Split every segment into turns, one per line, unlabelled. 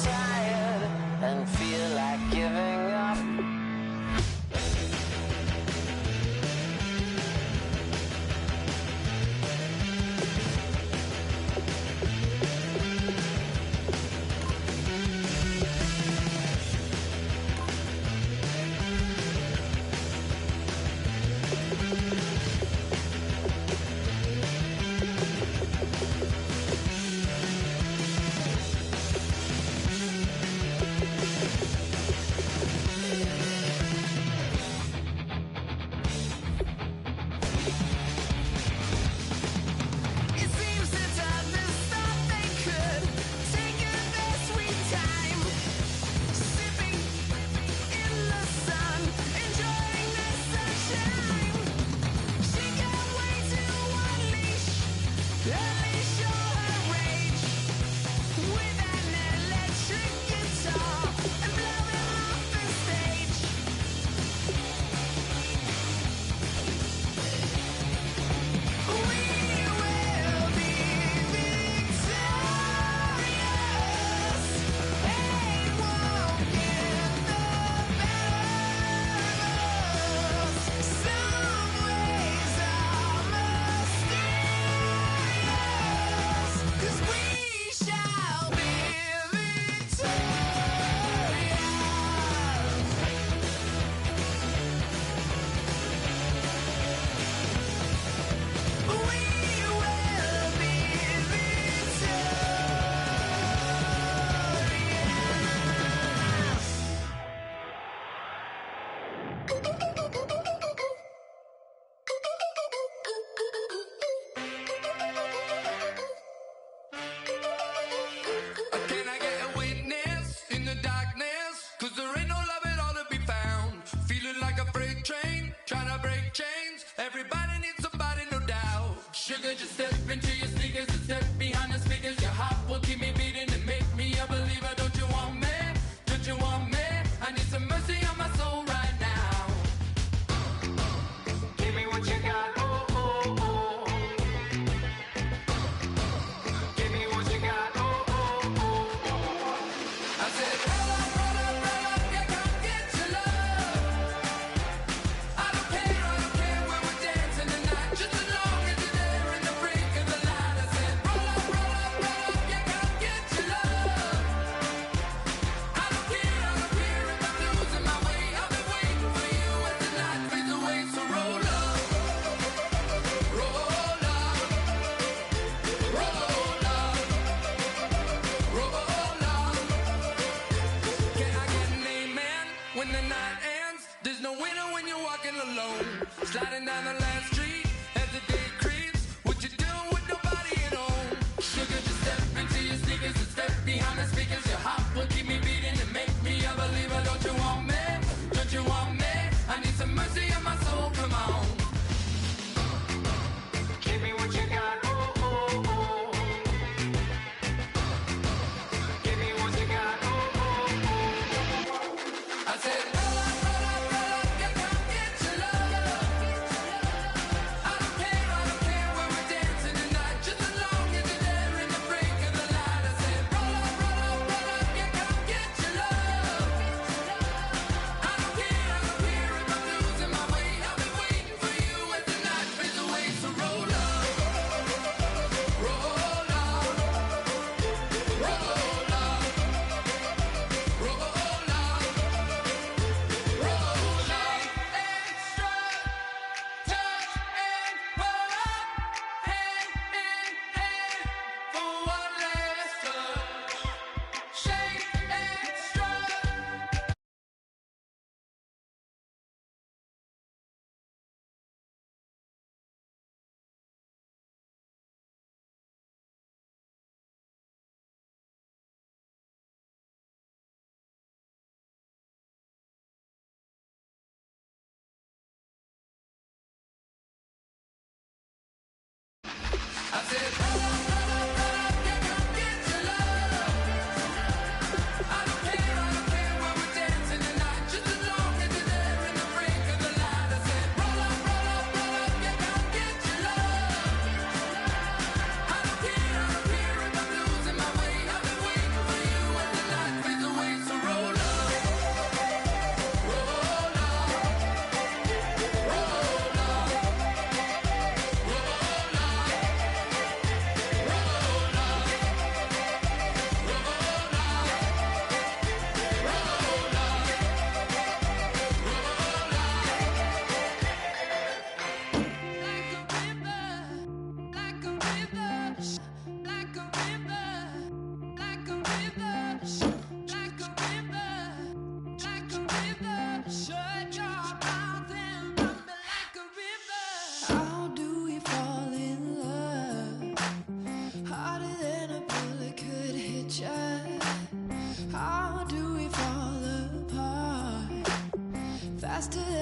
tired and feel like giving up.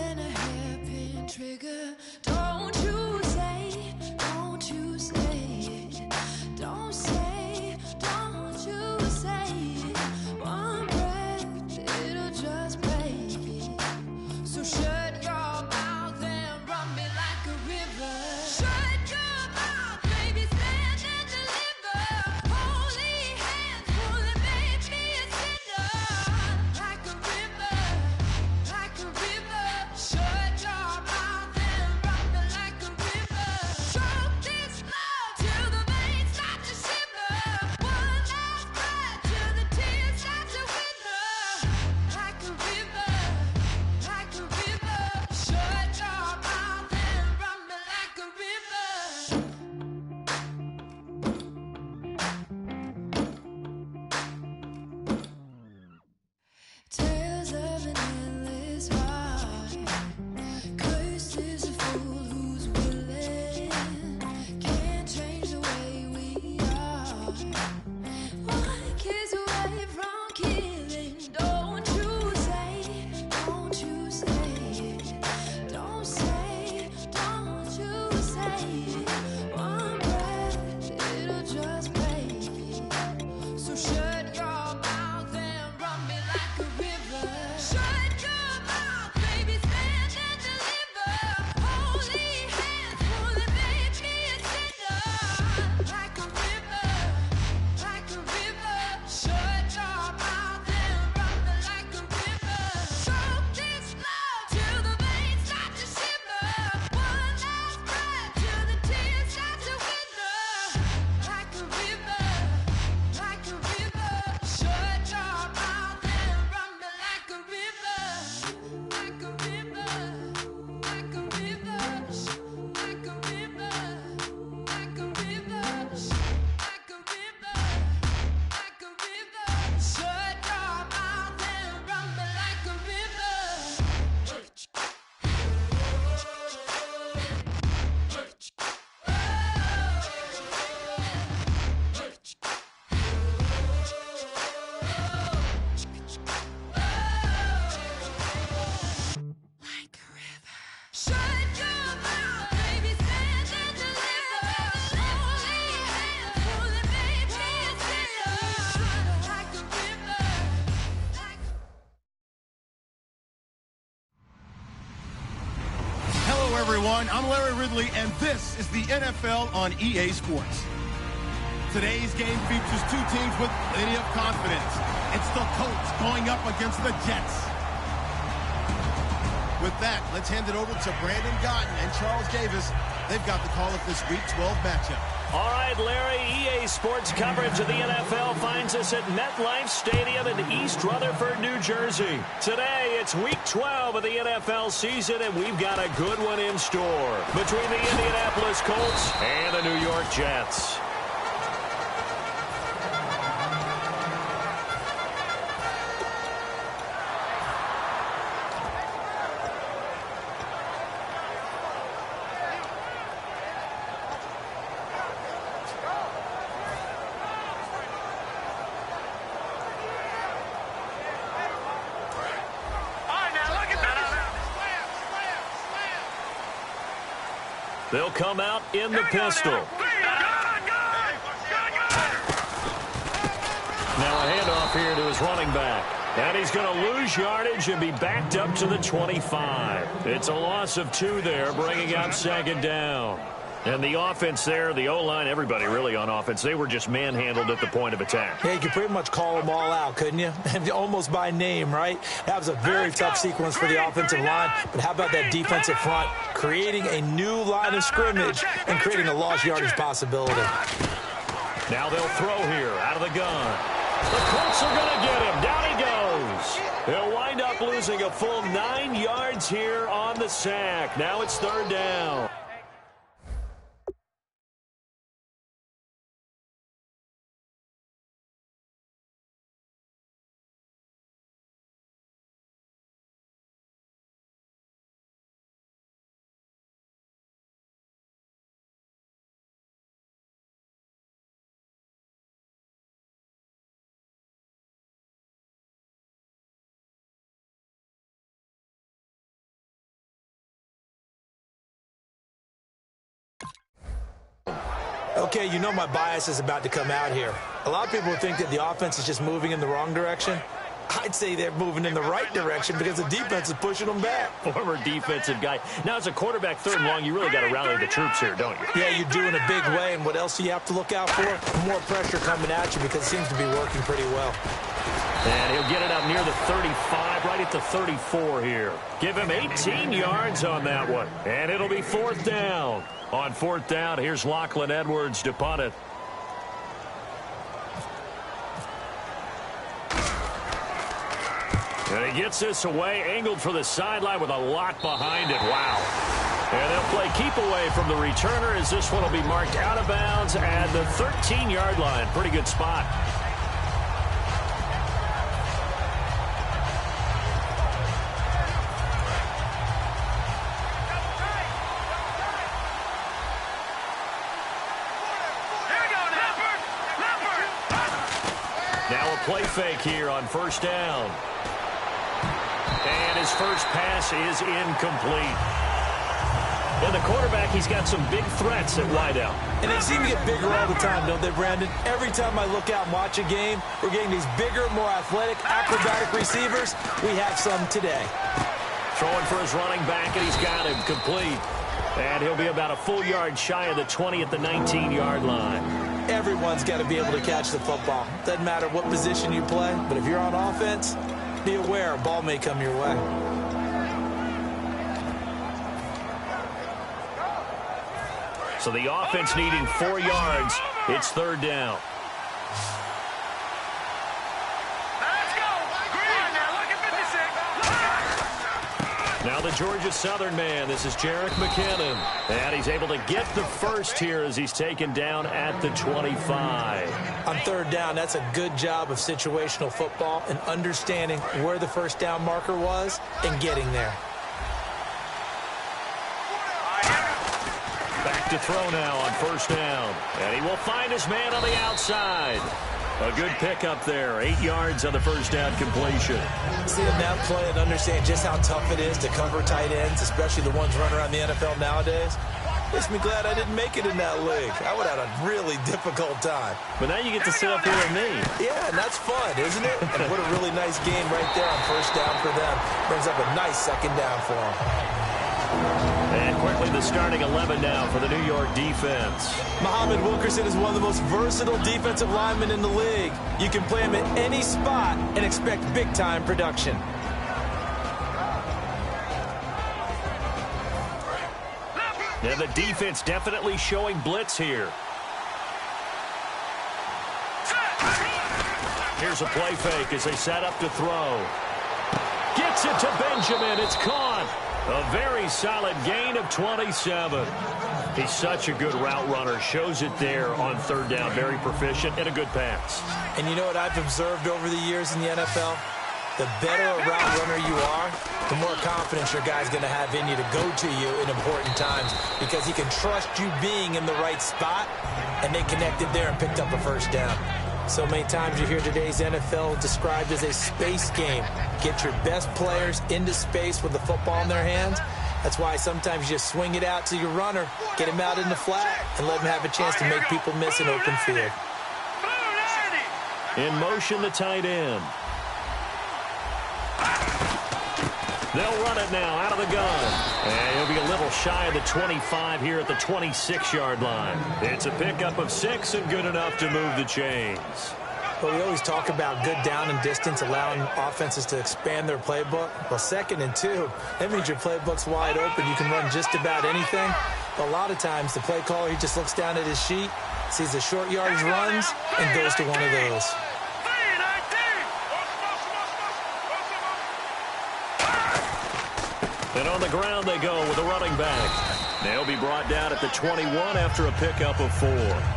than a hairpin trigger. Don't you say, don't you say it. Don't say, don't you say it. One breath, it'll just break it. So shut your mouth and run me like a river. Shut your mouth, baby, stand and deliver. Holy hands, pulling, make me a sinner. Like a river, like a river. Shut your mouth and run me like a river. Choke this love till the veins start to shiver. One last breath till the tears start to wither. Like a river, like a river. Shut your mouth and run me like a river. Tales of an endless ride. Cursed is a fool who's willing. Can't change the way we are. One kiss away from killing. Don't you say, don't you say it. Don't say, don't you say it. One breath, it'll just break it. So shut your mouth and run me like a river. Shut your mouth, baby, stand and deliver. Holy hands, pulling, make me a sinner. Like a river, like a river. Shut your mouth and run me like a river. Choke this love till the veins start to shiver. One last breath till the tears start to wither. Like a river, like a river. Shut your mouth and run me like a river. Like a river, like a river. Like a river, like a river. Like a river, like a river. Shut your mouth and run me like a river. Like a river. Shut your mouth, baby, stand and deliver. Holy hands, pulling, make me a sinner. Like a river, like a
Hello, everyone. I'm Larry Ridley, and this is the NFL on EA Sports. Today's game features two teams with plenty of confidence. It's the Colts going up against the Jets. With that, let's hand it over to Brandon Gotten and Charles Davis. They've got the call of this Week 12 matchup.
All right, Larry, EA Sports coverage of the NFL finds us at MetLife Stadium in East Rutherford, New Jersey. Today, it's Week 12 of the NFL season, and we've got a good one in store between the Indianapolis Colts and the New York Jets. They'll come out in the pistol. Now a handoff here to his running back. And he's going to lose yardage and be backed up to the 25. It's a loss of 2 there, bringing up second down. And the offense there, the O-line, everybody really on offense, they were just manhandled at the point of attack.
Yeah, you could pretty much call them all out, couldn't you? Almost by name, right? That was a very tough sequence for the offensive line. But how about that defensive front creating a new line of scrimmage and creating a lost yardage possibility?
Now they'll throw here out of the gun. The Colts are going to get him. Down he goes. They'll wind up losing a full 9 yards here on the sack. Now it's third down.
Okay, you know my bias is about to come out here. A lot of people think that the offense is just moving in the wrong direction. I'd say they're moving in the right direction because the defense is pushing them back.
Former defensive guy. Now, as a quarterback, 3rd and long, you really got to rally the troops here, don't you?
Yeah, you do in a big way, and what else do you have to look out for? More pressure coming at you because it seems to be working pretty well.
And he'll get it up near the 35, right at the 34 here. Give him 18 yards on that one. And it'll be 4th down. On 4th down, here's Lachlan Edwards to punt it. And he gets this away, angled for the sideline with a lot behind it. Wow. And they'll play keep away from the returner as this one will be marked out of bounds at the 13-yard line. Pretty good spot. Now a play fake here on 1st down. And his first pass is incomplete. And the quarterback, he's got some big threats at wideout.
And they seem to get bigger all the time, don't they, Brandon? Every time I look out and watch a game, we're getting these bigger, more athletic, acrobatic receivers. We have some today.
Throwing for his running back, and he's got him complete. And he'll be about a full yard shy of the 20 at the 19-yard line.
Everyone's got to be able to catch the football. Doesn't matter what position you play, but if you're on offense, be aware a ball may come your way.
So the offense needing 4 yards. It's 3rd down. Now the Georgia Southern man. This is Jerick McKinnon. And he's able to get the first here as he's taken down at the 25.
On 3rd down, that's a good job of situational football and understanding where the 1st down marker was and getting there.
Back to throw now on 1st down. And he will find his man on the outside. A good pickup there. 8 yards on the 1st down completion.
Seeing that play and understand just how tough it is to cover tight ends, especially the ones running around the NFL nowadays, makes me glad I didn't make it in that league. I would have had a really difficult time.
But now you get to sit up here with me.
Yeah, and that's fun, isn't it? And what a really nice game right there on 1st down for them. Brings up a nice 2nd down for them.
And quickly the starting 11 now for the New York defense.
Muhammad Wilkerson is one of the most versatile defensive linemen in the league. You can play him at any spot and expect big-time production.
And the defense definitely showing blitz here. Here's a play fake as they set up to throw. Gets it to Benjamin. It's caught. A very solid gain of 27. He's such a good route runner. Shows it there on 3rd down. Very proficient and a good pass.
And you know what I've observed over the years in the NFL? The better a route runner you are, the more confidence your guy's going to have in you to go to you in important times because he can trust you being in the right spot, and they connected there and picked up a 1st down. So many times you hear today's NFL described as a space game. Get your best players into space with the football in their hands. That's why sometimes you just swing it out to your runner, get him out in the flat, and let him have a chance to make people miss an open field.
In motion, the tight end. They'll run it now out of the gun. And he'll be a little shy of the 25 here at the 26-yard line. It's a pickup of 6 and good enough to move the chains.
Well, we always talk about good down and distance, allowing offenses to expand their playbook. Well, 2nd and 2, that means your playbook's wide open. You can run just about anything. But a lot of times, the play caller, he just looks down at his sheet, sees the short yardage runs, and goes to one of those.
And on the ground they go with a running back. They'll be brought down at the 21 after a pickup of 4.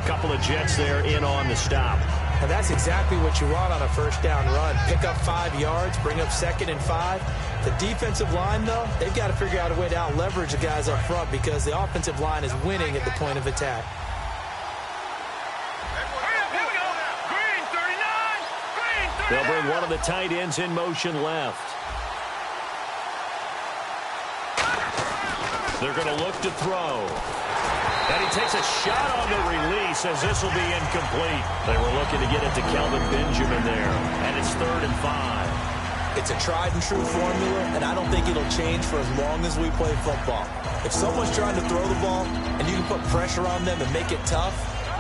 Couple of Jets there in on the stop.
And that's exactly what you want on a 1st down run. Pick up 5 yards, bring up 2nd and 5. The defensive line, though, they've got to figure out a way to out-leverage the guys up front because the offensive line is winning at the point of attack.
They'll bring one of the tight ends in motion left. They're going to look to throw. And he takes a shot on the release as this will be incomplete. They were looking to get it to Kelvin Benjamin there. And it's 3rd and 5.
It's a tried-and-true formula, and I don't think it'll change for as long as we play football. If someone's trying to throw the ball and you can put pressure on them and make it tough,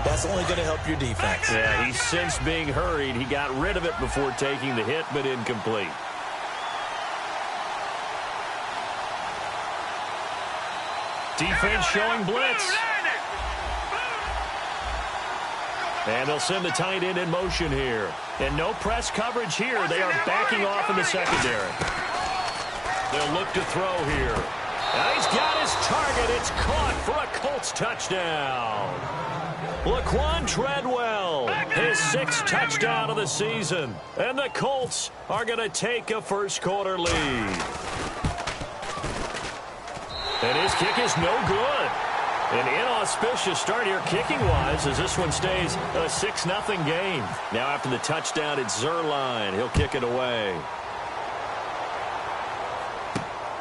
that's only going to help your defense.
Yeah, he's since being hurried. He got rid of it before taking the hit, but incomplete. Defense showing blitz. And they'll send the tight end in motion here. And no press coverage here. They are backing off in the secondary. They'll look to throw here. And he's got his target. It's caught for a Colts touchdown. Laquan Treadwell, his 6th touchdown of the season. And the Colts are going to take a first-quarter lead. And his kick is no good. An inauspicious start here kicking-wise as this one stays a 6-0 game. Now after the touchdown, it's Zuerlein. He'll kick it away.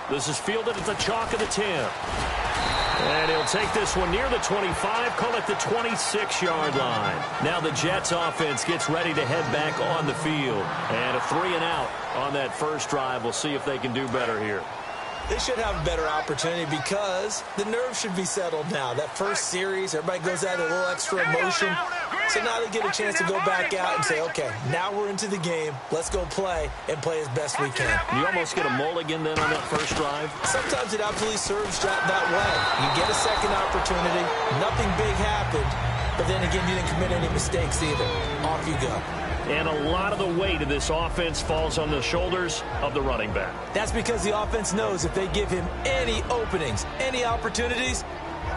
This is fielded at the chalk of the 10. And he'll take this one near the 25, call it the 26-yard line. Now the Jets offense gets ready to head back on the field. And a 3-and-out on that first drive. We'll see if they can do better here.
They should have a better opportunity because the nerves should be settled now. That first series, everybody goes out a little extra emotion. So now they get a chance to go back out and say, okay, now we're into the game. Let's go play and play as best we can.
You almost get a mulligan then on that first drive?
Sometimes it absolutely serves that way. You get a second opportunity. Nothing big happened. But then again, you didn't commit any mistakes either. Off you go.
And a lot of the weight of this offense falls on the shoulders of the running back.
That's because the offense knows if they give him any openings, any opportunities,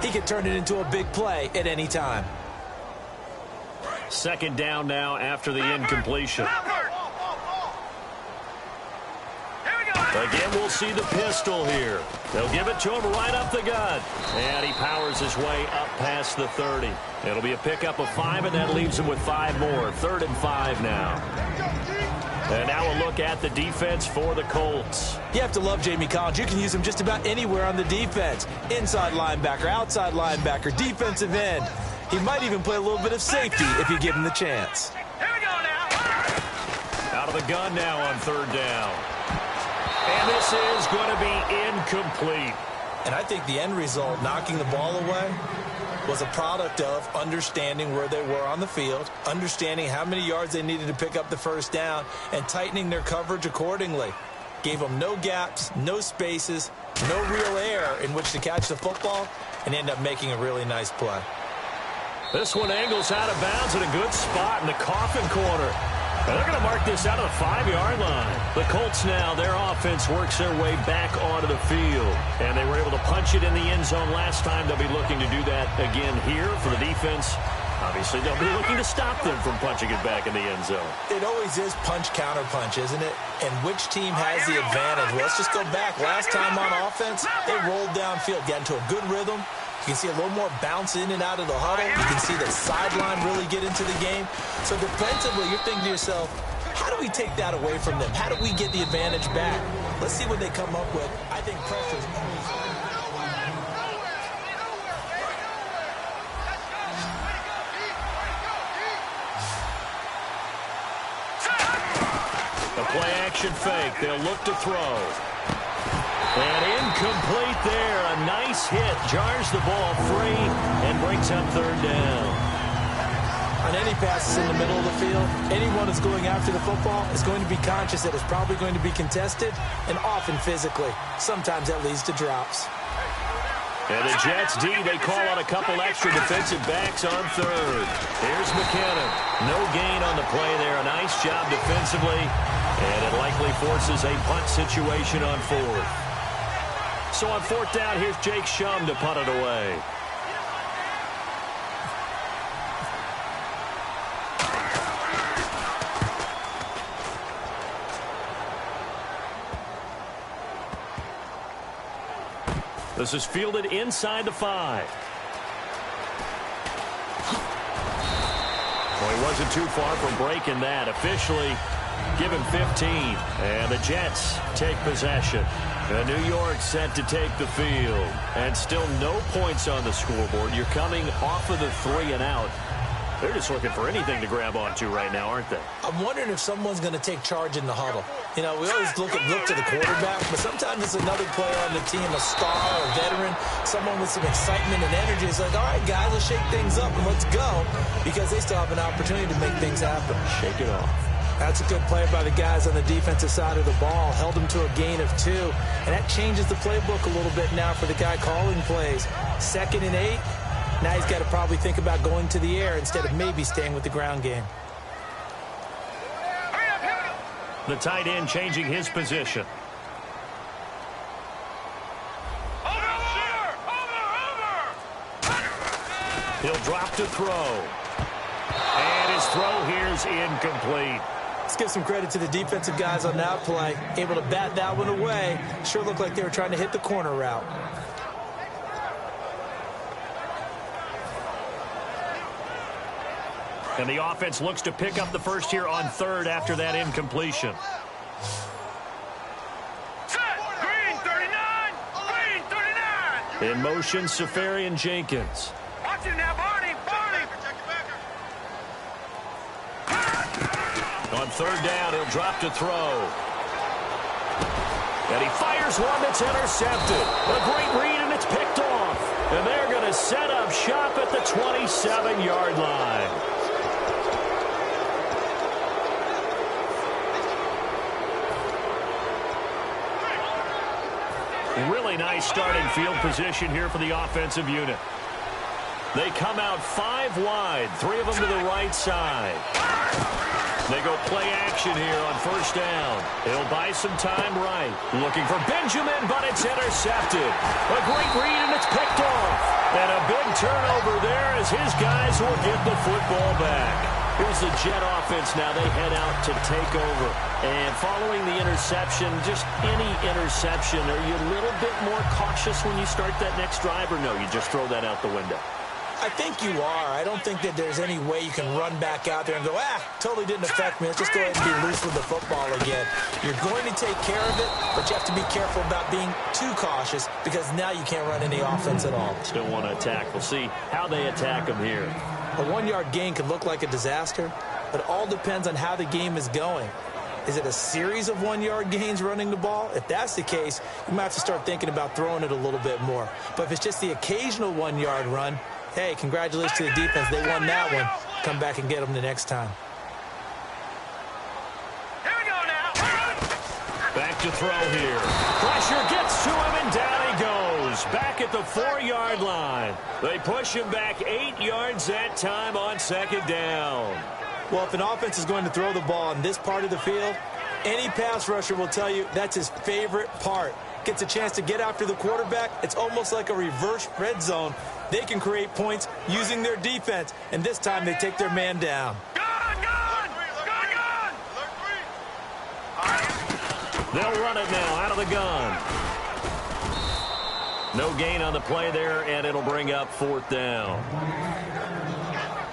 he can turn it into a big play at any time.
2nd down now after the incompletion. Again, we'll see the pistol here. They'll give it to him right up the gut. And he powers his way up past the 30. It'll be a pickup of 5, and that leaves him with 5 more. 3rd and 5 now. And now a look at the defense for the Colts.
You have to love Jamie Collins. You can use him just about anywhere on the defense. Inside linebacker, outside linebacker, defensive end. He might even play a little bit of safety if you give him the chance.
Out of the gun now on 3rd down. And this is going to be incomplete.
And I think the end result, knocking the ball away, was a product of understanding where they were on the field, understanding how many yards they needed to pick up the first down, and tightening their coverage accordingly. Gave them no gaps, no spaces, no real air in which to catch the football, and end up making a really nice play.
This one angles out of bounds at a good spot in the coffin corner. And they're going to mark this out of the 5-yard line. The Colts now, their offense works their way back onto the field. And they were able to punch it in the end zone last time. They'll be looking to do that again here for the defense. Obviously, they'll be looking to stop them from punching it back in the end zone.
It always is punch-counter-punch, isn't it? And which team has the advantage? Well, let's just go back. Last time on offense, they rolled downfield, got into a good rhythm. You can see a little more bounce in and out of the huddle. You can see the sideline really get into the game. So defensively, you're thinking to yourself, how do we take that away from them? How do we get the advantage back? Let's see what they come up with. I think pressure is always...
The play-action fake. They'll look to throw. And incomplete there. A nice hit. Jars the ball free and brings up 3rd down.
On any passes in the middle of the field, anyone who's going after the football is going to be conscious that it's probably going to be contested and often physically. Sometimes that leads to drops.
And the Jets D, they call on a couple extra defensive backs on 3rd. Here's McKinnon. No gain on the play there. A nice job defensively. And it likely forces a punt situation on 4th. So on 4th down, here's Jake Shum to punt it away. This is fielded inside the 5. Well, he wasn't too far from breaking that. Officially given 15. And the Jets take possession. And New York set to take the field. And still no points on the scoreboard. You're coming off of the 3 and out. They're just looking for anything to grab onto right now, aren't they?
I'm wondering if someone's going to take charge in the huddle. You know, we always look to the quarterback, but sometimes it's another player on the team, a star, a veteran, someone with some excitement and energy. It's like, all right, guys, let's shake things up and let's go, because they still have an opportunity to make things happen.
Shake it off.
That's a good play by the guys on the defensive side of the ball. Held them to a gain of 2, and that changes the playbook a little bit now for the guy calling plays. 2nd and 8. Now he's got to probably think about going to the air instead of maybe staying with the ground game.
The tight end changing his position. He'll drop to throw. And his throw here's incomplete.
Let's give some credit to the defensive guys on that play. Able to bat that one away. Sure looked like they were trying to hit the corner route.
And the offense looks to pick up the first here on 3rd after that incompletion.
Green 39! Green 39!
In motion, Safarian Jenkins.
Watch it now, Barney! Barney!
On 3rd down, he'll drop to throw. And he fires one that's intercepted. A great read, and it's picked off. And they're going to set up shop at the 27-yard line. Really nice starting field position here for the offensive unit. They come out 5 wide, 3 of them to the right side. They go play action here on 1st down. He'll buy some time right. Looking for Benjamin, but it's intercepted. A great read, and it's picked off. And a big turnover there as his guys will get the football back. Here's the Jet offense now. They head out to take over. And following the interception, just any interception, are you a little bit more cautious when you start that next drive, or no, you just throw that out the window?
I think you are. I don't think that there's any way you can run back out there and go, totally didn't affect me. Let's just go ahead and be loose with the football again. You're going to take care of it, but you have to be careful about being too cautious, because now you can't run any offense at all.
Still want to attack. We'll see how they attack them here.
A 1-yard gain could look like a disaster, but it all depends on how the game is going. Is it a series of 1-yard gains running the ball? If that's the case, you might have to start thinking about throwing it a little bit more. But if it's just the occasional 1-yard run, hey, congratulations to the defense. They won that one. Come back and get them the next time.
Here we go now!
Back to throw here. Pressure gets to him, and down he goes. Back at the 4-yard line. They push him back 8 yards that time on 2nd down.
Well, if an offense is going to throw the ball in this part of the field, any pass rusher will tell you that's his favorite part. Gets a chance to get after the quarterback. It's almost like a reverse red zone. They can create points using their defense, and this time they take their man down.
They'll run it now out of the gun. No gain on the play there, and it'll bring up 4th down.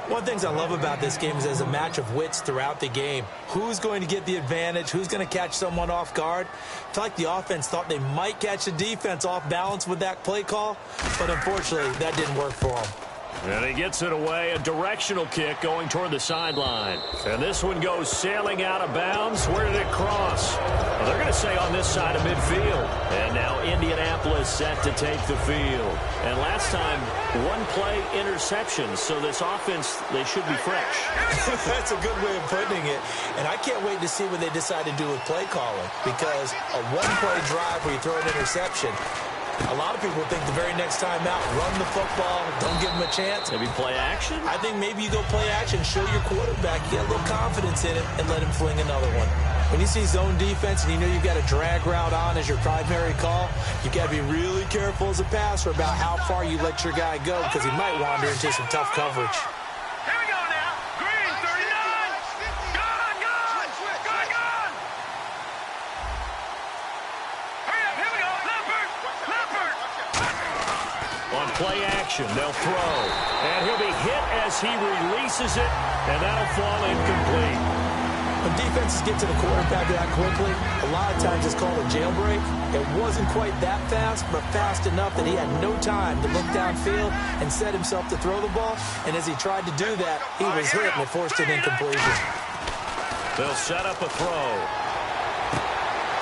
One of the things I love about this game is there's a match of wits throughout the game. Who's going to get the advantage? Who's going to catch someone off guard? I feel like the offense thought they might catch the defense off balance with that play call, but unfortunately, that didn't work for them.
And he gets it away, a directional kick going toward the sideline. And this one goes sailing out of bounds. Where did it cross? Well, they're going to say on this side of midfield. And now Indianapolis set to take the field. And last time, 1-play interception. So this offense, they should be fresh.
That's a good way of putting it. And I can't wait to see what they decide to do with play calling, because a 1-play drive where you throw an interception, a lot of people think the very next time out, run the football, don't give them a chance.
Maybe play action?
I think maybe you go play action, show your quarterback, you get a little confidence in it, and let him fling another one. When you see zone defense and you know you've got a drag route on as your primary call, you've got to be really careful as a passer about how far you let your guy go, because he might wander into some tough coverage.
Here we go now! Green 39! Gone! Hurry up! Here we go! Leopard!
On play action, they'll throw. And he'll be hit as he releases it, and that'll fall incomplete.
When defenses get to the quarterback that quickly, a lot of times it's called a jailbreak. It wasn't quite that fast, but fast enough that he had no time to look downfield and set himself to throw the ball. And as he tried to do that, he was hit and it forced an incompletion.
They'll set up a throw.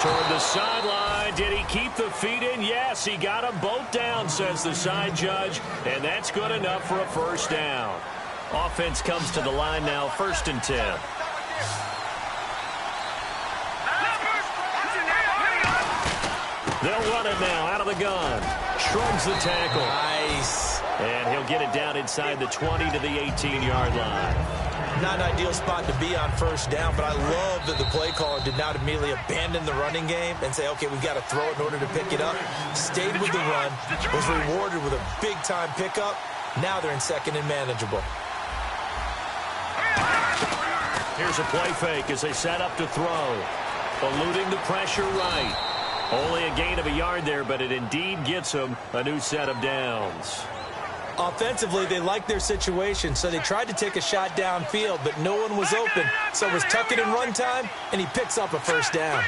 Toward the sideline. Did he keep the feet in? Yes, he got them both down, says the side judge. And that's good enough for a first down. Offense comes to the line now, 1st and 10. They'll run it now out of the gun. Shrugs the tackle.
Nice.
And he'll get it down inside the 20 to the 18-yard line.
Not an ideal spot to be on first down, but I love that the play caller did not immediately abandon the running game and say, okay, we've got to throw it in order to pick it up. Stayed with the run, was rewarded with a big-time pickup. Now they're in 2nd and manageable.
Here's a play fake as they set up to throw. Eluding the pressure right. Only a gain of a yard there, but it indeed gets them a new set of downs.
Offensively, they liked their situation, so they tried to take a shot downfield, but no one was open. So it was tuck it and run time, and he picks up a first down.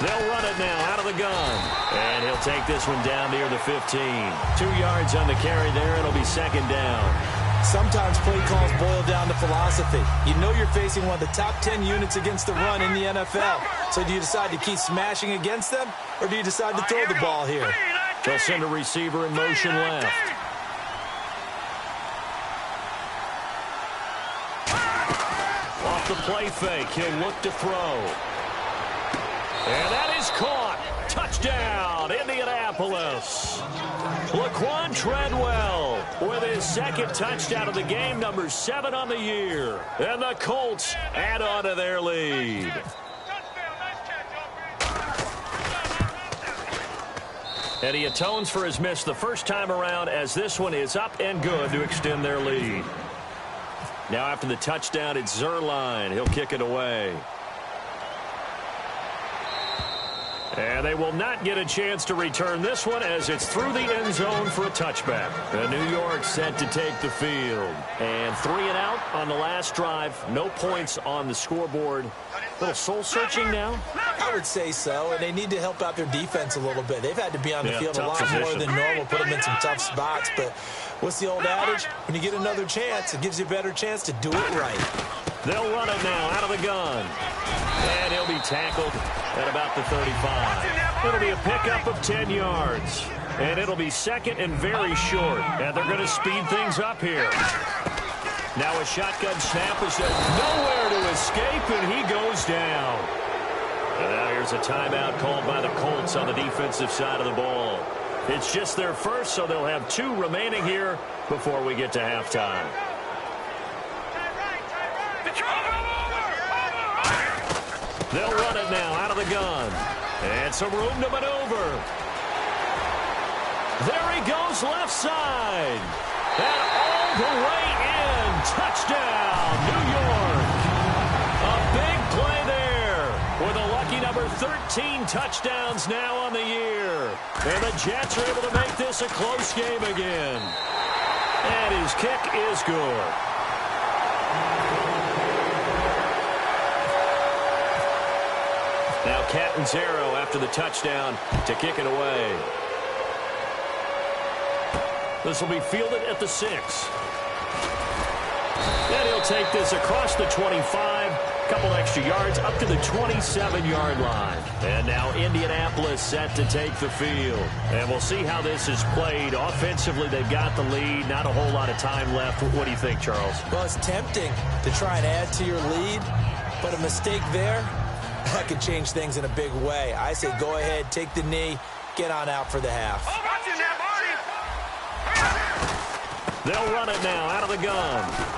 They'll run it now out of the gun. And he'll take this one down near the 15. 2 yards on the carry there. It'll be 2nd down.
Sometimes play calls boil down to philosophy. You know you're facing one of the top 10 units against the run in the NFL. So do you decide to keep smashing against them, or do you decide to throw the ball here?
They'll send a receiver in motion left. Off the play fake, he'll look to throw. And that is caught. Touchdown, Indianapolis. Laquan Treadwell with his 2nd touchdown of the game, number 7 on the year. And the Colts add on to their lead. And he atones for his miss the first time around, as this one is up and good to extend their lead. Now after the touchdown, it's Zerline. He'll kick it away. And they will not get a chance to return this one, as it's through the end zone for a touchback. And New York set to take the field. And 3 and out on the last drive. No points on the scoreboard. A little soul-searching now?
I would say so, and they need to help out their defense a little bit. They've had to be on the field a lot
position.
more than normal, put them in some tough spots. But what's the old adage? When you get another chance, it gives you a better chance to do it right.
They'll run it now out of the gun. And he'll be tackled at about the 35. It'll be a pickup of 10 yards. And it'll be 2nd and very short. And they're going to speed things up here. Now a shotgun snap is nowhere to escape, and he goes down. And now here's a timeout called by the Colts on the defensive side of the ball. It's just their first, so they'll have 2 remaining here before we get to halftime. They'll run it now out of the gun. And some room to maneuver. There he goes left side. And all the way in. Touchdown, New York. A big play there with a lucky number 13 touchdowns now on the year. And the Jets are able to make this a close game again. And his kick is good. Now Catanzaro after the touchdown to kick it away. This will be fielded at the 6. And he'll take this across the 25. A couple extra yards up to the 27-yard line. And now Indianapolis set to take the field. And we'll see how this is played. Offensively, they've got the lead. Not a whole lot of time left. What do you think, Charles?
Well, it's tempting to try and add to your lead, but a mistake there, that could change things in a big way. I say go ahead, take the knee, get on out for the half.
They'll run it now out of the gun.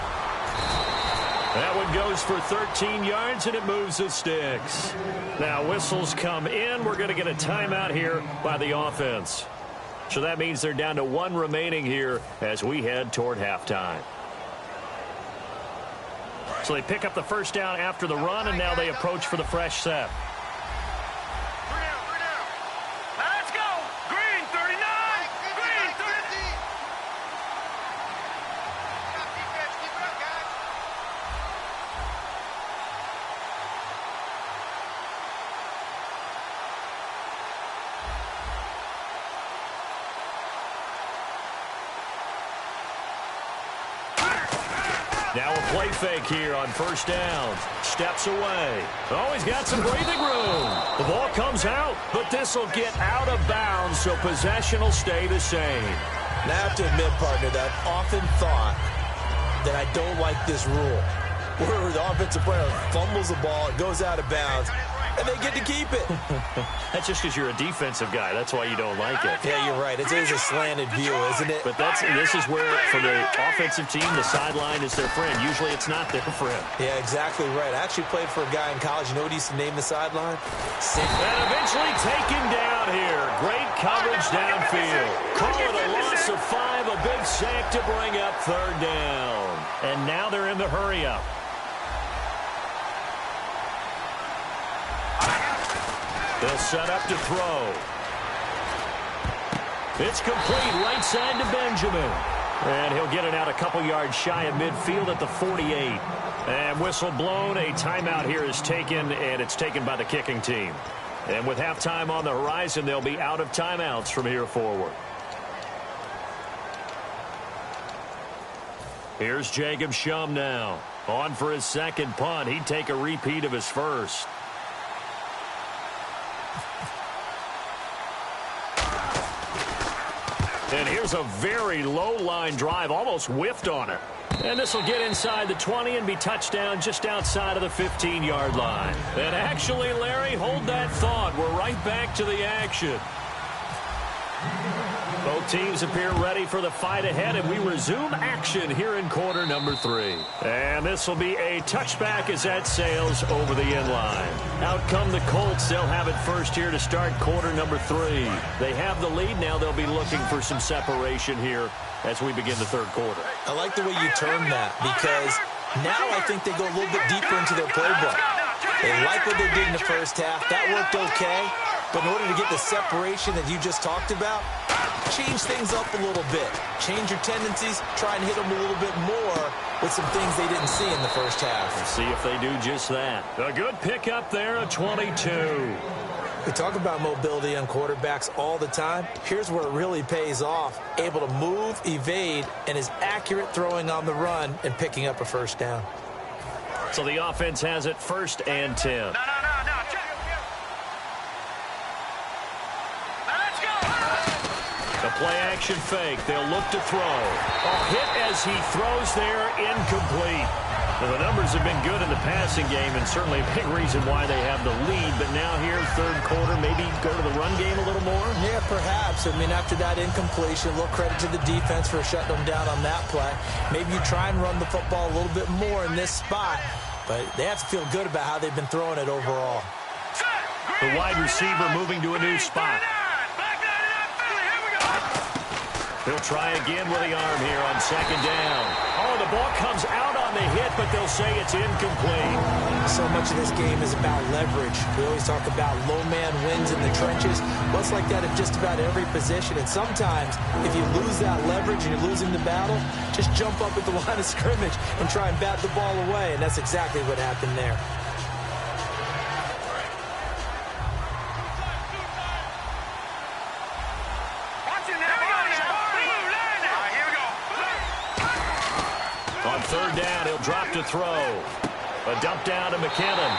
That one goes for 13 yards, and it moves the sticks. Now whistles come in. We're going to get a timeout here by the offense. So that means they're down to 1 remaining here as we head toward halftime. So they pick up the first down after the run, and now they approach for the fresh set.
Let's go. Green 39. Green 30.
Now a play fake here on first down. Steps away. Oh, he's got some breathing room. The ball comes out, but this will get out of bounds, so possession will stay the same.
Now, I have to admit, partner, that I've often thought that I don't like this rule, where the offensive player fumbles the ball, it goes out of bounds, and they get to keep it.
That's just because you're a defensive guy. That's why you don't like it.
Yeah, you're right. It is a slanted view, isn't it?
But this is where, for the offensive team, the sideline is their friend. Usually it's not their friend.
Yeah, exactly right. I actually played for a guy in college. You know what he used to name the sideline?
And eventually taken down here. Great coverage downfield. Call it a loss of 5, a big sack to bring up third down. And now they're in the hurry-up. They'll set up to throw. It's complete right side to Benjamin. And he'll get it out a couple yards shy of midfield at the 48. And whistle blown. A timeout here is taken, and it's taken by the kicking team. And with halftime on the horizon, they'll be out of timeouts from here forward. Here's Jacob Shum now. On for his second punt. He'd take a repeat of his first. And here's a very low line drive, almost whiffed on it. And this will get inside the 20 and be touchdown just outside of the 15-yard line. And actually, Larry, hold that thought. We're right back to the action. Both teams appear ready for the fight ahead, and we resume action here in quarter number 3. And this will be a touchback as that sails over the end line. Out come the Colts. They'll have it first here to start quarter number 3. They have the lead. Now they'll be looking for some separation here as we begin the third quarter.
I like the way you term that, because now I think they go a little bit deeper into their playbook. They like what they did in the first half. That worked okay. But in order to get the separation that you just talked about, change things up a little bit. Change your tendencies. Try and hit them a little bit more with some things they didn't see in the first half.
Let's see if they do just that. A good pickup there, a 22.
We talk about mobility on quarterbacks all the time. Here's where it really pays off. Able to move, evade, and is accurate throwing on the run and picking up a first down.
So the offense has it first and 10.
No.
The play-action fake. They'll look to throw. A hit as he throws there, incomplete. Now, the numbers have been good in the passing game, and certainly a big reason why they have the lead. But now here, third quarter, maybe go to the run game a little more?
Yeah, perhaps. I mean, after that incompletion, a little credit to the defense for shutting them down on that play. Maybe you try and run the football a little bit more in this spot, but they have to feel good about how they've been throwing it overall.
The wide receiver moving to a new spot. He'll try again with the arm here on second down. Oh, the ball comes out on the hit, but they'll say it's incomplete.
So much of this game is about leverage. We always talk about low man wins in the trenches. Well, it's like that at just about every position. And sometimes, if you lose that leverage and you're losing the battle, just jump up at the line of scrimmage and try and bat the ball away. And that's exactly what happened there.
Third down, he'll drop to throw. A dump down to McKinnon.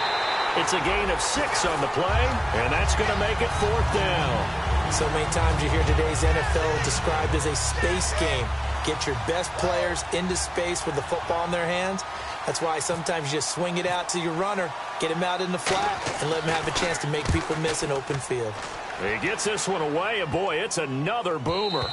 It's a gain of 6 on the play, and that's going to make it fourth down.
So many times you hear today's NFL described as a space game. Get your best players into space with the football in their hands. That's why sometimes you just swing it out to your runner, get him out in the flat, and let him have a chance to make people miss an open field.
He gets this one away, and boy, it's another boomer.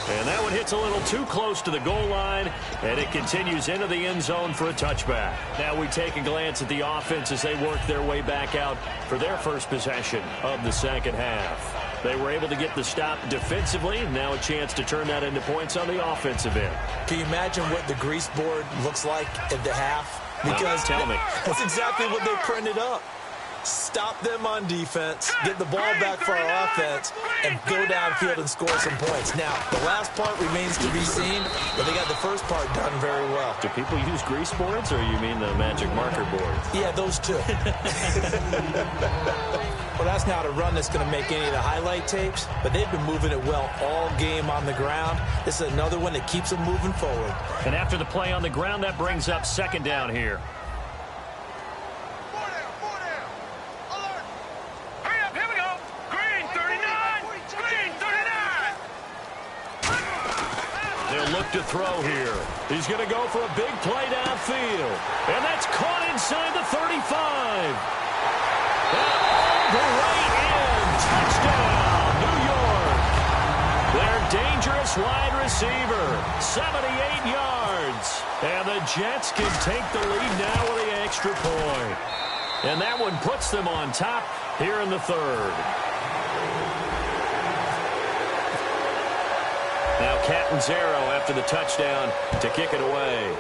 And that one hits a little too close to the goal line, and it continues into the end zone for a touchback. Now we take a glance at the offense as they work their way back out for their first possession of the second half. They were able to get the stop defensively, and now a chance to turn that into points on the offensive end.
Can you imagine what the grease board looks like at the half? Because
tell me.
That's exactly what they printed up. Stop them on defense, get the ball back for our offense, and go downfield and score some points. Now, the last part remains to be seen, but they got the first part done very well.
Do people use grease boards, or you mean the magic marker board?
Yeah, those two. Well, that's not a run that's going to make any of the highlight tapes, but they've been moving it well all game on the ground. This is another one that keeps them moving forward.
And after the play on the ground, that brings up second down here.
Hurry up, here we go. Green 39. Green 39.
They'll look to throw here. He's going to go for a big play downfield. And that's caught inside the 35. The way in. Touchdown, New York. Their dangerous wide receiver, 78 yards. And the Jets can take the lead now with the extra point. And that one puts them on top here in the third. Now Catanzaro after the touchdown to kick it away.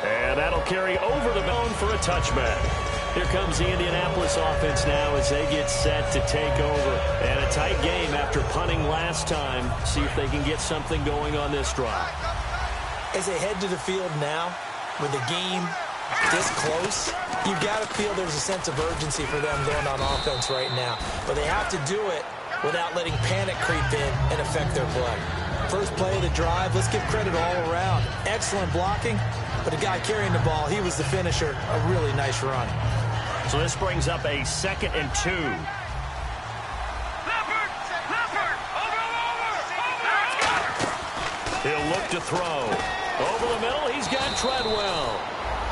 And that'll carry over the bone for a touchback. Here comes the Indianapolis offense now as they get set to take over. And a tight game after punting last time. See if they can get something going on this drive.
As they head to the field now, with the game this close, you've got to feel there's a sense of urgency for them going on offense right now. But they have to do it without letting panic creep in and affect their play. First play of the drive, let's give credit all around. Excellent blocking, but the guy carrying the ball, he was the finisher. A really nice run.
So this brings up a 2nd and 2. He'll look to throw. Over the middle, he's got Treadwell.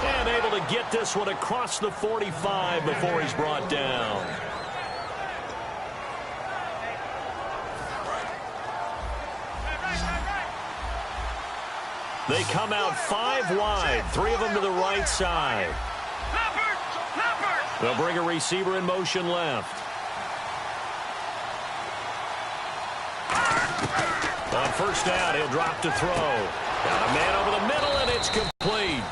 And able to get this one across the 45 before he's brought down. They come out 5 wide, 3 of them to the right side. They'll bring a receiver in motion left. On first down, he'll drop to throw. Got a man over the middle, and it's complete.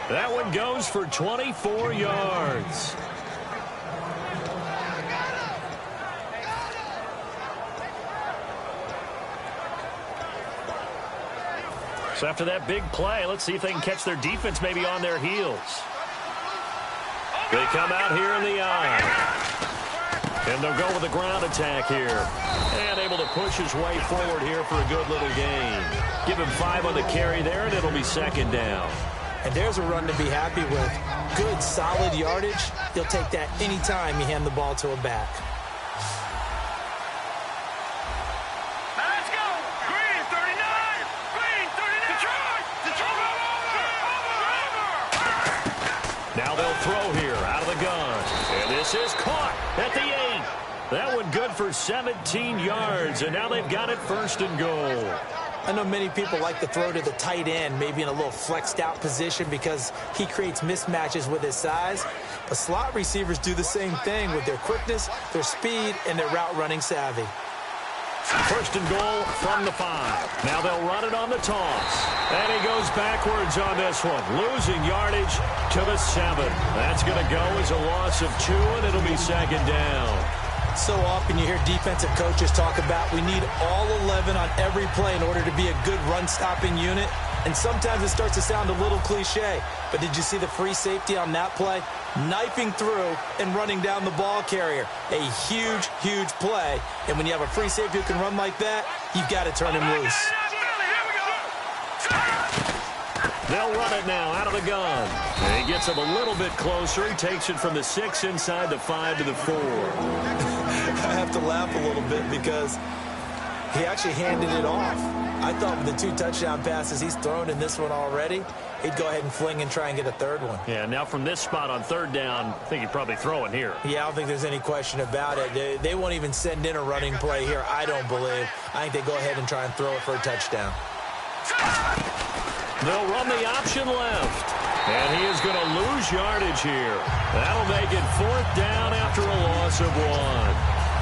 That one goes for 24 yards. So after that big play, let's see if they can catch their defense maybe on their heels. They come out here in the eye. And they'll go with a ground attack here. And able to push his way forward here for a good little gain. Give him 5 on the carry there, and it'll be 2nd down.
And there's a run to be happy with. Good, solid yardage. He'll take that anytime you hand the ball to a back.
Let's go. Green 39. Green 39. Detroit.
Now they'll throw here out of the gun. And this is caught at the 8. That one good for 17 yards. And now they've got it 1st and goal.
I know many people like to throw to the tight end, maybe in a little flexed out position because he creates mismatches with his size. But slot receivers do the same thing with their quickness, their speed, and their route running savvy.
1st and goal from the 5. Now they'll run it on the toss. And he goes backwards on this one, losing yardage to the 7. That's going to go as a loss of 2, and it'll be 2nd down.
So often you hear defensive coaches talk about we need all 11 on every play in order to be a good run-stopping unit. And sometimes it starts to sound a little cliche. But did you see the free safety on that play? Knifing through and running down the ball carrier. A huge, huge play. And when you have a free safety who can run like that, you've got to turn him loose.
They'll run it now out of the gun. And he gets him a little bit closer. He takes it from the 6 inside the 5 to the 4.
I have to laugh a little bit because he actually handed it off. I thought with the 2 touchdown passes he's thrown in this one already, he'd go ahead and fling and try and get a 3rd one.
Yeah, now from this spot on 3rd down, I think he'd probably throw it here.
Yeah, I don't think there's any question about it. They won't even send in a running play here, I don't believe. I think they go ahead and try and throw it for a touchdown.
They'll run the option left. And he is going to lose yardage here. That'll make it 4th down after a loss of 1.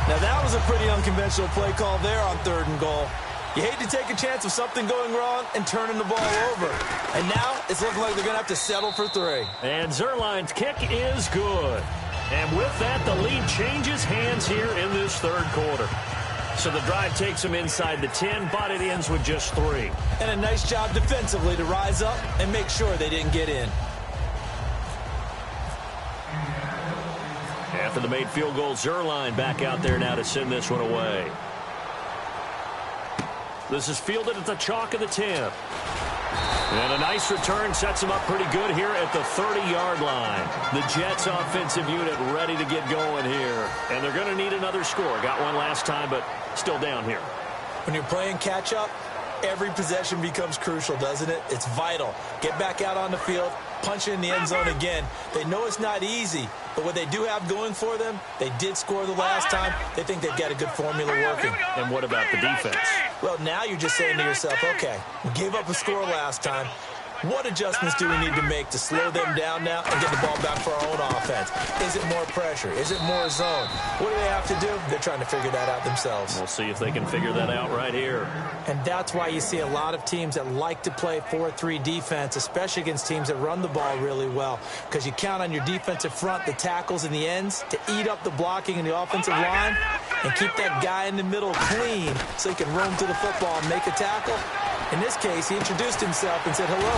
Now that was a pretty unconventional play call there on 3rd and goal. You hate to take a chance of something going wrong and turning the ball over. And now it's looking like they're going to have to settle for 3.
And Zerline's kick is good. And with that, the lead changes hands here in this 3rd quarter. So the drive takes them inside the 10, but it ends with just 3.
And a nice job defensively to rise up and make sure they didn't get in.
After the made field goal, Zerline back out there now to send this one away. This is fielded at the chalk of the 10. And a nice return sets them up pretty good here at the 30-yard line. The Jets offensive unit ready to get going here. And they're going to need another score. Got one last time, but still down here.
When you're playing catch-up, every possession becomes crucial, doesn't it? It's vital. Get back out on the field, punch it in the end zone again. They know it's not easy, but what they do have going for them, they did score the last time. They think they've got a good formula working.
And what about the defense?
Well, now you're just saying to yourself, okay, we gave up a score last time. What adjustments do we need to make to slow them down now and get the ball back for our own offense? Is it more pressure? Is it more zone? What do they have to do? They're trying to figure that out themselves.
We'll see if they can figure that out right here.
And that's why you see a lot of teams that like to play 4-3 defense, especially against teams that run the ball really well, because you count on your defensive front, the tackles and the ends, to eat up the blocking in the offensive line and keep that guy in the middle clean so he can roam to the football and make a tackle. In this case, he introduced himself and said, hello,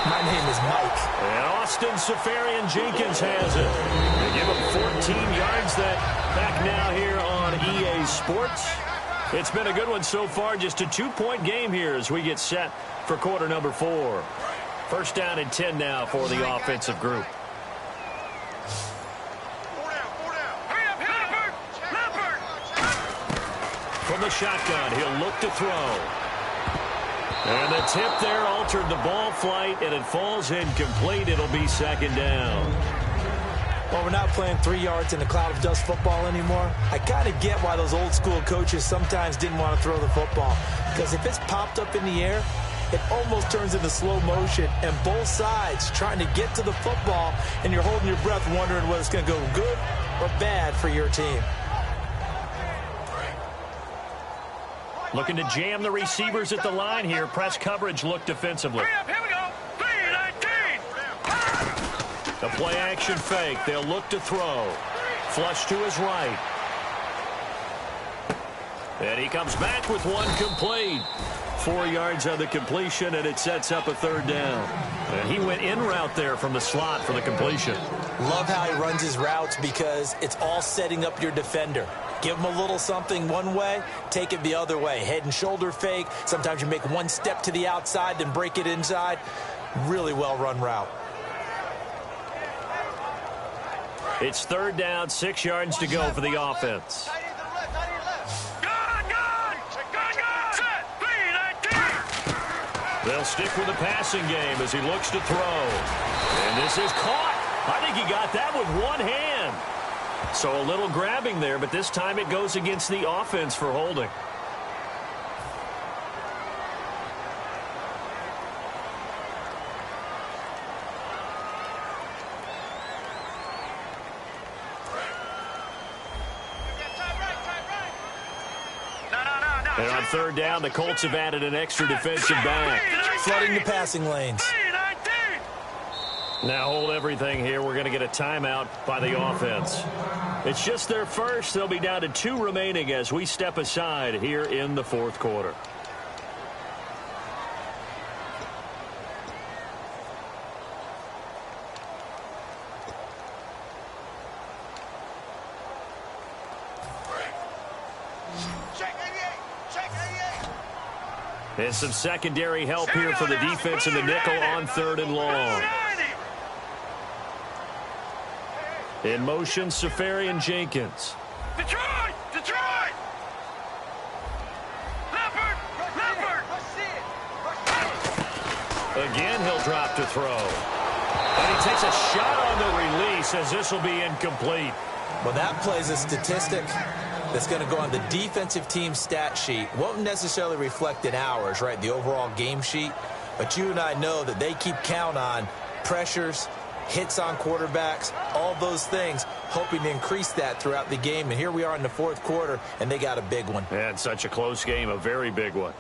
my name is Mike.
And Austin Safarian-Jenkins has it. They give him 14 yards back now here on EA Sports. It's been a good one so far, just a 2-point game here as we get set for quarter number 4. First down and 10 now for the offensive group. From the shotgun, he'll look to throw. And the tip there altered the ball flight, and it falls incomplete. It'll be second down.
Well, we're not playing 3 yards in a cloud of dust football anymore. I kind of get why those old school coaches sometimes didn't want to throw the football. Because if it's popped up in the air, it almost turns into slow motion, and both sides trying to get to the football, and you're holding your breath wondering whether it's going to go good or bad for your team.
Looking to jam the receivers at the line here. Press coverage look defensively.
Here we go. 3-19.
The play action fake. They'll look to throw. Flush to his right. And he comes back with one complete. 4 yards on the completion, and it sets up a third down. And he went in route there from the slot for the completion.
Love how he runs his routes because it's all setting up your defender. Give him a little something one way, take it the other way. Head and shoulder fake. Sometimes you make one step to the outside, then break it inside. Really well-run route.
It's third down, 6 yards to go for the offense. They'll stick with the passing game as he looks to throw. And this is caught. I think he got that with one hand. So a little grabbing there, but this time it goes against the offense for holding. And on third down, the Colts have added an extra defensive back.
Flooding the passing lanes.
Now hold everything here. We're going to get a timeout by the offense. It's just their first. They'll be down to 2 remaining as we step aside here in the fourth quarter. And some secondary help here for the defense in the nickel on third and long. In motion, Safarian-Jenkins.
Detroit! Detroit! Leopard! Leopard!
Again, he'll drop to throw. And he takes a shot on the release as this will be incomplete.
Well, that plays a statistic that's going to go on the defensive team stat sheet. Won't necessarily reflect in ours, right, the overall game sheet. But you and I know that they keep count on pressures, hits on quarterbacks, all those things, hoping to increase that throughout the game. And here we are in the fourth quarter, and they got a big one.
And such a close game, a very big one.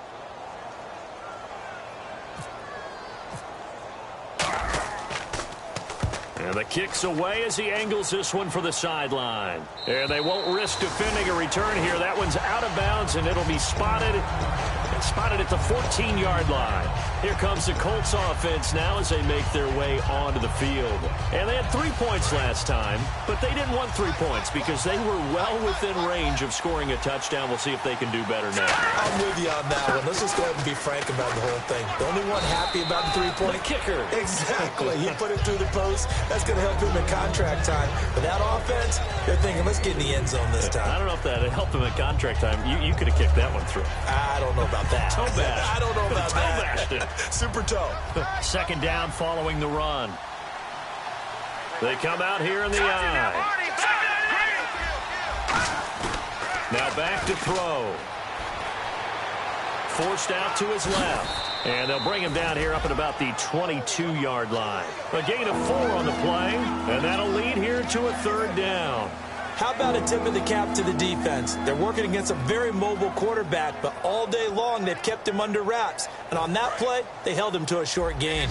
And the kick's away as he angles this one for the sideline. And they won't risk defending a return here. That one's out of bounds, and it'll be spotted at the 14-yard line. Here comes the Colts offense now as they make their way onto the field. And they had 3 points last time, but they didn't want 3 points because they were well within range of scoring a touchdown. We'll see if they can do better now.
I'm with you on that one. Let's just go ahead and be frank about the whole thing. The only one happy about the 3-point?
The kicker.
Exactly. He put it through the post. That's going to help him in contract time. But that offense, they're thinking, let's get in the end zone this time.
I don't know if that helped him in contract time. You could have kicked that one through.
I don't know about that.
Toe bash.
I don't know about that.
Toe bashed it.
Super toe.
Second down following the run. They come out here in the eye. Now back to throw. Forced out to his left. And they'll bring him down here up at about the 22-yard line. A gain of 4 on the play. And that'll lead here to a third down.
How about a tip of the cap to the defense? They're working against a very mobile quarterback, but all day long they've kept him under wraps. And on that play, they held him to a short gain.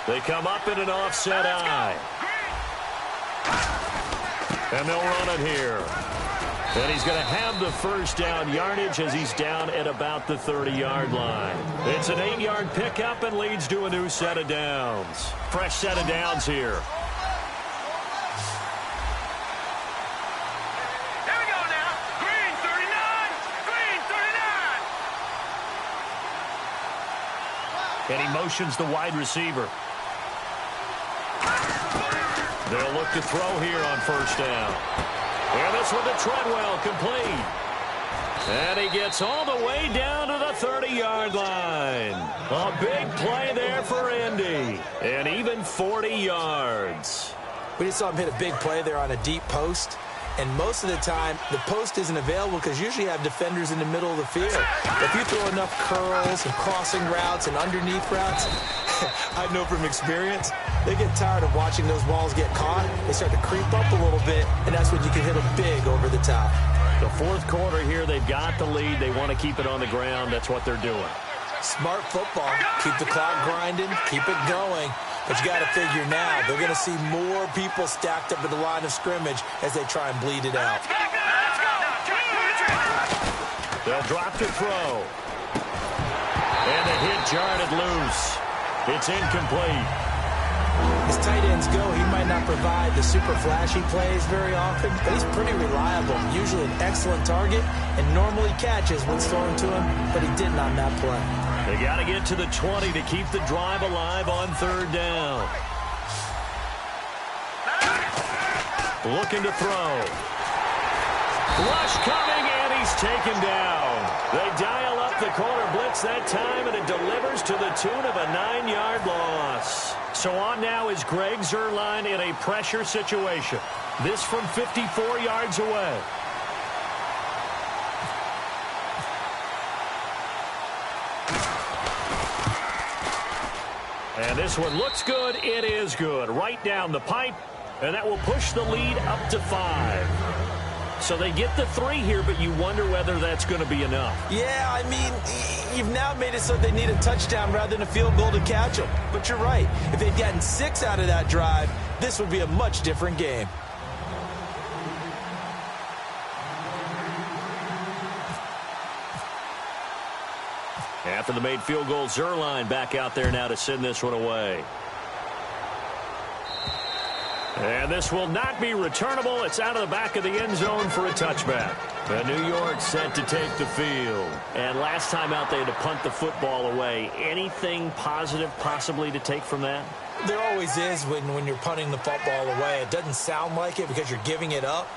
They come up in an offset eye. And they'll run it here. And he's going to have the first down yardage as he's down at about the 30-yard line. It's an 8-yard pickup and leads to a new set of downs. Fresh set of downs here. And he motions the wide receiver. They'll look to throw here on first down. And this one to Treadwell, complete. And he gets all the way down to the 30-yard line. A big play there for Indy. And even 40 yards.
We just saw him hit a big play there on a deep post. And most of the time, the post isn't available because usually you have defenders in the middle of the field. If you throw enough curls and crossing routes and underneath routes, I know from experience, they get tired of watching those balls get caught. They start to creep up a little bit, and that's when you can hit them big over the top.
The fourth quarter here, they've got the lead. They want to keep it on the ground. That's what they're doing.
Smart football. Keep the clock grinding. Keep it going. But you got to figure now, they're going to see more people stacked up at the line of scrimmage as they try and bleed it out.
They'll drop to throw. And the hit jarred it loose. It's incomplete.
As tight ends go, he might not provide the super flashy plays very often, but he's pretty reliable. Usually an excellent target and normally catches what's thrown to him, but he didn't on that play.
They got to get to the 20 to keep the drive alive on third down. Looking to throw. Rush coming, and he's taken down. They dial up the corner blitz that time, and it delivers to the tune of a 9-yard loss. So on now is Greg Zuerlein in a pressure situation. This from 54 yards away. And this one looks good. It is good. Right down the pipe. And that will push the lead up to 5. So they get the 3 here, but you wonder whether that's going to be enough.
Yeah, I mean, you've now made it so they need a touchdown rather than a field goal to catch them. But you're right. If they'd gotten 6 out of that drive, this would be a much different game.
After the made field goal, Zuerlein back out there now to send this one away. And this will not be returnable. It's out of the back of the end zone for a touchback. New York set to take the field. And last time out, they had to punt the football away. Anything positive possibly to take from that?
There always is when you're punting the football away. It doesn't sound like it because you're giving it up.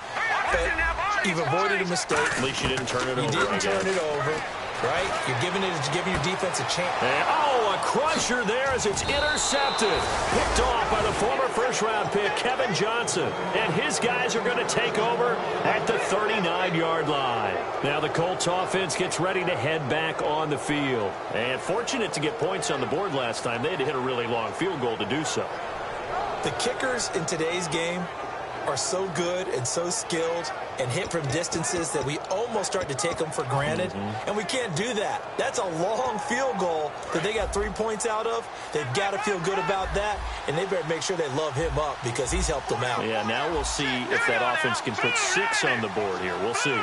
But you've avoided a mistake.
At least you didn't turn it over.
You didn't turn it over. Right? You're giving your defense a chance.
And, a crusher there as it's intercepted. Picked off by the former first-round pick, Kevin Johnson. And his guys are going to take over at the 39-yard line. Now the Colts offense gets ready to head back on the field. And fortunate to get points on the board last time. They had to hit a really long field goal to do so.
The kickers in today's game are so good and so skilled and hit from distances that we almost start to take them for granted, and we can't do that. That's a long field goal that they got 3 points out of. They've got to feel good about that, and they better make sure they love him up because he's helped them out.
Yeah, now we'll see if that offense can put 6 on the board here. We'll see.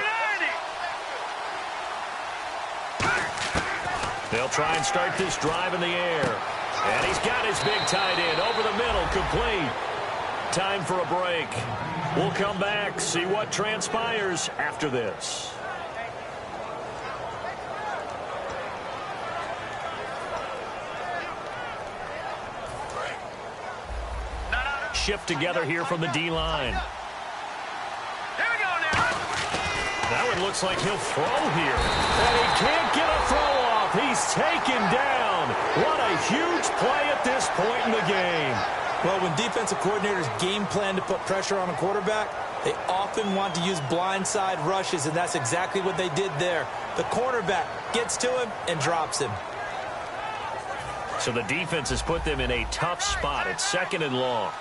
They'll try and start this drive in the air. And he's got his big tight end over the middle, complete. Time for a break. We'll come back, see what transpires after this. Shift together here from the D-line. That one looks like he'll throw here. And he can't get a throw off. He's taken down. What a huge play at this point in the game.
Well, when defensive coordinators game plan to put pressure on a quarterback, they often want to use blindside rushes, and that's exactly what they did there. The cornerback gets to him and drops him.
So the defense has put them in a tough spot. It's 2nd and long.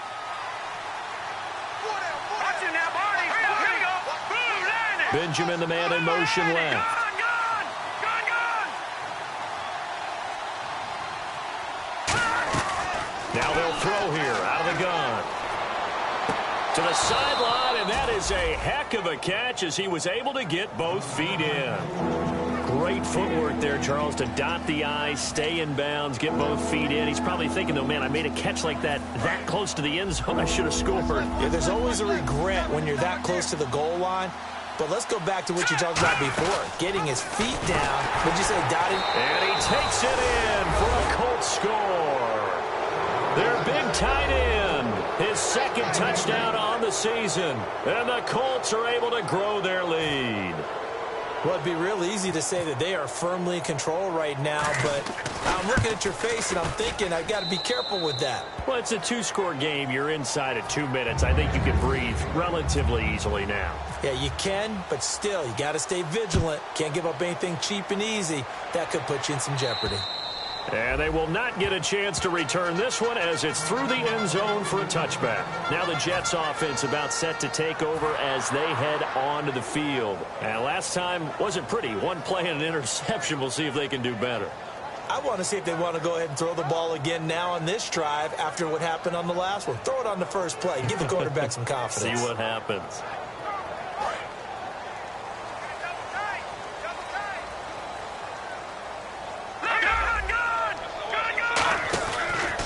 Benjamin, the man in motion left. Now they'll throw here out of the gun. To the sideline, and that is a heck of a catch as he was able to get both feet in. Great footwork there, Charles, to dot the I, stay in bounds, get both feet in. He's probably thinking, oh, man, I made a catch like that close to the end zone. I should have scored.
Yeah, there's always a regret when you're that close to the goal line. But let's go back to what you talked about before. Getting his feet down. What'd you say, dotting?
And he takes it in for a Colts score. Their big tight end. His 2nd touchdown on the season. And the Colts are able to grow their lead.
Well, it'd be real easy to say that they are firmly in control right now, but I'm looking at your face and I'm thinking I've got to be careful with that.
Well, it's a 2-score game. You're inside at 2 minutes. I think you can breathe relatively easily now.
Yeah, you can, but still, you got to stay vigilant. Can't give up anything cheap and easy. That could put you in some jeopardy.
And they will not get a chance to return this one as it's through the end zone for a touchback. Now the Jets offense about set to take over as they head onto the field. And last time wasn't pretty. One play and an interception. We'll see if they can do better.
I want to see if they want to go ahead and throw the ball again now on this drive after what happened on the last one. Throw it on the first play. Give the quarterback some confidence.
See what happens.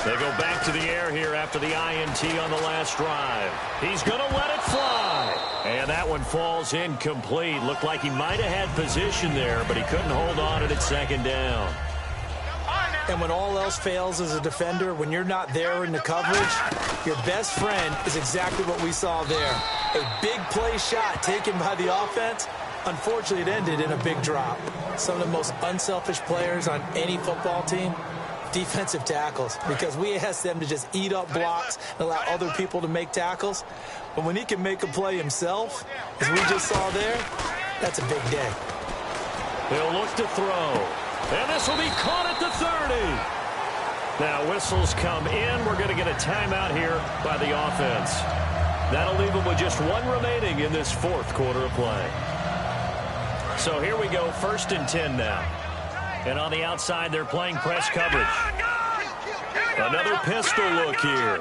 They go back to the air here after the INT on the last drive. He's going to let it fly. And that one falls incomplete. Looked like he might have had position there, but he couldn't hold on it at 2nd down.
And when all else fails as a defender, when you're not there in the coverage, your best friend is exactly what we saw there. A big play shot taken by the offense. Unfortunately, it ended in a big drop. Some of the most unselfish players on any football team, defensive tackles, because we ask them to just eat up blocks and allow other people to make tackles. But when he can make a play himself, as we just saw there, that's a big day.
He'll look to throw. And this will be caught at the 30. Now whistles come in. We're going to get a timeout here by the offense. That'll leave them with just 1 remaining in this 4th quarter of play. So here we go, 1st and 10 now. And on the outside, they're playing press coverage. Another pistol look here.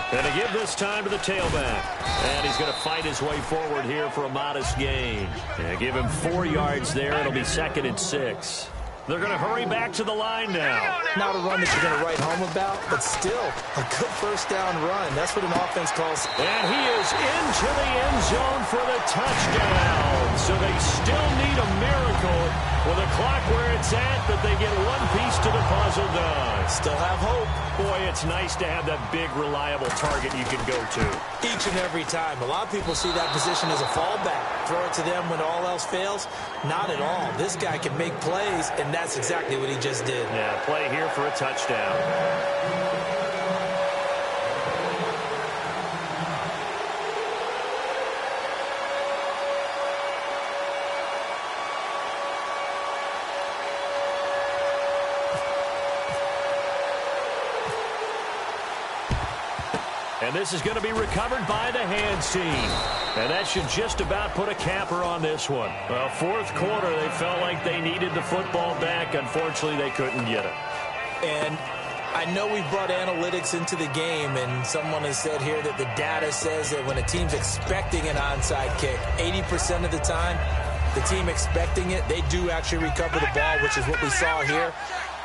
And to give this time to the tailback. And he's going to fight his way forward here for a modest gain. And give him 4 yards there. It'll be 2nd and 6. They're going to hurry back to the line now.
Not a run that you're going to write home about, but still a good 1st down run. That's what an offense calls.
And he is into the end zone for the touchdown. So they still need a miracle with a clock where it's at, but they get 1 piece to the puzzle done.
Still have hope.
Boy, it's nice to have that big, reliable target you can go to.
Each and every time. A lot of people see that position as a fallback. Throw it to them when all else fails. Not at all. This guy can make plays, and that's exactly what he just did.
Yeah, play here for a touchdown. And this is going to be recovered by the hands team. And that should just about put a capper on this one. Well, fourth quarter, they felt like they needed the football back. Unfortunately, they couldn't get it.
And I know we've brought analytics into the game, and someone has said here that the data says that when a team's expecting an onside kick, 80% of the time, the team expecting it, they do actually recover the ball, which is what we saw here.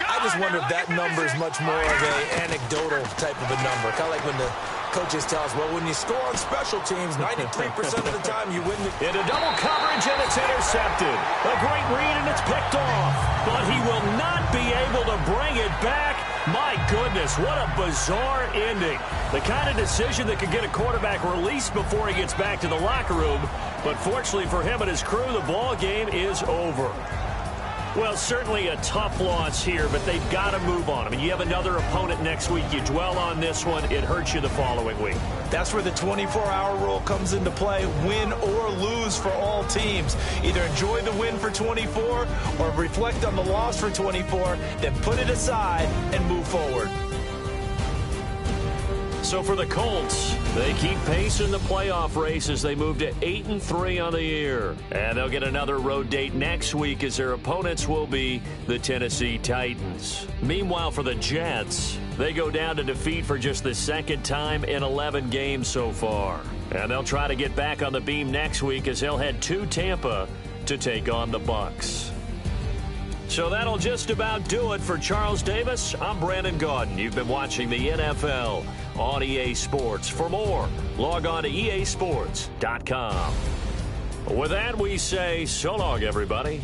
I just wonder if that number is much more of an anecdotal type of a number. Kind of like when the coaches tell us, well, when you score on special teams, 93% of the time you win.
Into double coverage, and it's intercepted. A great read, and it's picked off. But he will not be able to bring it back. My goodness, what a bizarre ending. The kind of decision that could get a quarterback released before he gets back to the locker room. But fortunately for him and his crew, the ball game is over. Well, certainly a tough loss here, but they've got to move on. I mean, you have another opponent next week. You dwell on this one, it hurts you the following week.
That's where the 24-hour rule comes into play, win or lose for all teams. Either enjoy the win for 24 or reflect on the loss for 24, then put it aside and move forward.
So for the Colts, they keep pace in the playoff race as they move to 8-3 on the year. And they'll get another road date next week as their opponents will be the Tennessee Titans. Meanwhile, for the Jets, they go down to defeat for just the second time in 11 games so far. And they'll try to get back on the beam next week as they'll head to Tampa to take on the Bucs. So that'll just about do it for Charles Davis. I'm Brandon Gaudin. You've been watching the NFL on EA Sports. For more, log on to easports.com. With that, we say so long, everybody.